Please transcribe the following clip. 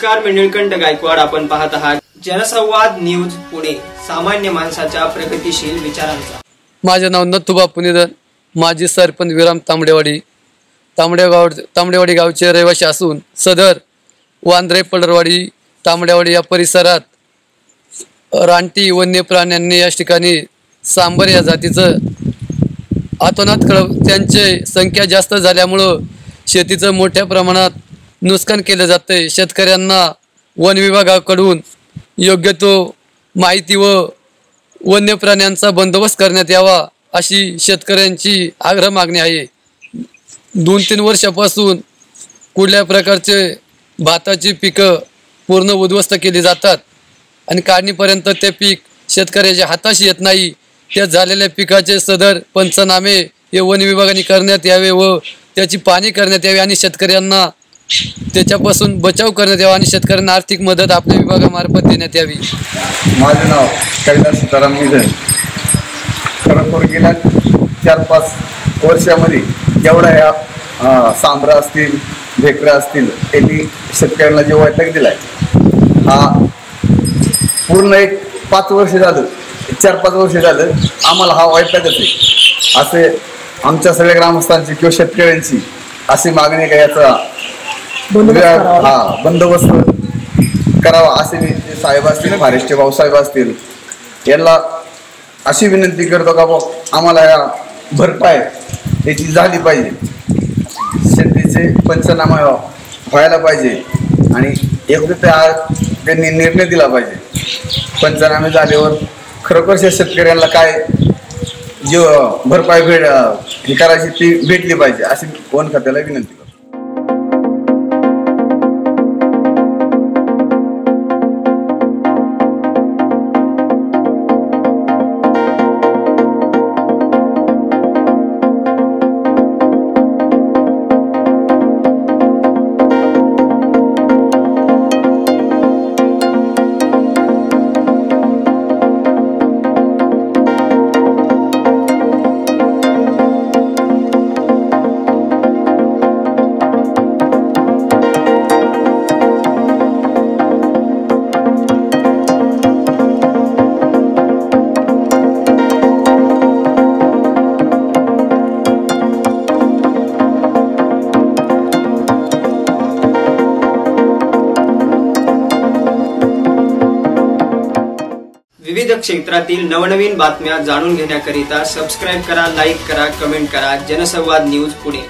नमस्कार, मी निळकंठ गायकवाड. आपण पाहत आहात जनसंवाद न्यूज पुणे, सामान्य माणसाच्या प्रगतिशील विचारांचा. माझे नाव नथुबा पुणेधर, माजी सरपंच विराम तांबडेवाडी गावचे रहिवासी असून सदर वांद्रे पडरवाडी तांबडेवाडी या परिसरात रानटी वन्य प्राण्यांनी या ठिकाणी सांबर या जातीचं आतोनात त्यांची संख्या जास्त झाल्यामुळं शेतीचं मोठ्या प्रमाणात नुकसान केलं जातंय. शेतकऱ्यांना वन विभागाकडून योग्य तो माहिती व वन्य प्राण्यांचा बंदोबस्त करण्यात यावा अशी शेतकऱ्यांची आग्रह मागणी आहे. 2-3 वर्षापासून कुठल्या प्रकारचे भाताची पिकं पूर्ण उद्ध्वस्त केली जातात आणि काढणीपर्यंत ते पीक शेतकऱ्याच्या हाताशी येत नाही. त्या झालेल्या पिकाचे सदर पंचनामे हे वन विभागाने करण्यात यावे व त्याची पाहणी करण्यात यावी आणि शेतकऱ्यांना त्याच्यापासून बचाव करण्यात यावा आणि शेतकऱ्यांना आर्थिक मदत आपल्या विभागामार्फत देण्यात यावी. माझे नाव कैलास सीताराम निधन. खरोखर गेल्या 4-5 वर्षामध्ये जेवढा या सांबरा असतील, ढेकरं असतील, त्यांनी शेतकऱ्यांना जे वैताग दिलाय, हा पूर्ण एक 5 वर्ष झालं, 4-5 वर्ष झालं आम्हाला हा वैतागच आहे. असे आमच्या सगळ्या ग्रामस्थांची किंवा शेतकऱ्यांची अशी मागणी का याचा बंदोबस्त करावा असे मी साहेब असतील, फॉरेस्टचे भाऊसाहेब असतील, यांना अशी विनंती करतो का आम्हाला या भरपाई याची झाली पाहिजे. शेतीचे पंचनामा व्हायला पाहिजे आणि योग्य त्यांनी निर्णय दिला पाहिजे. पंचनामे झाल्यावर खरोखर शेतकऱ्यांना काय जी भरपाई हे करायची ती भेटली पाहिजे अशी वन खात्याला विनंती करतो. विविध क्षेत्रातील नवनवीन बातम्या जाणून घेण्याकरिता सबस्क्राइब करा, लाईक करा, कमेंट करा. जनसंवाद न्यूज पुणे.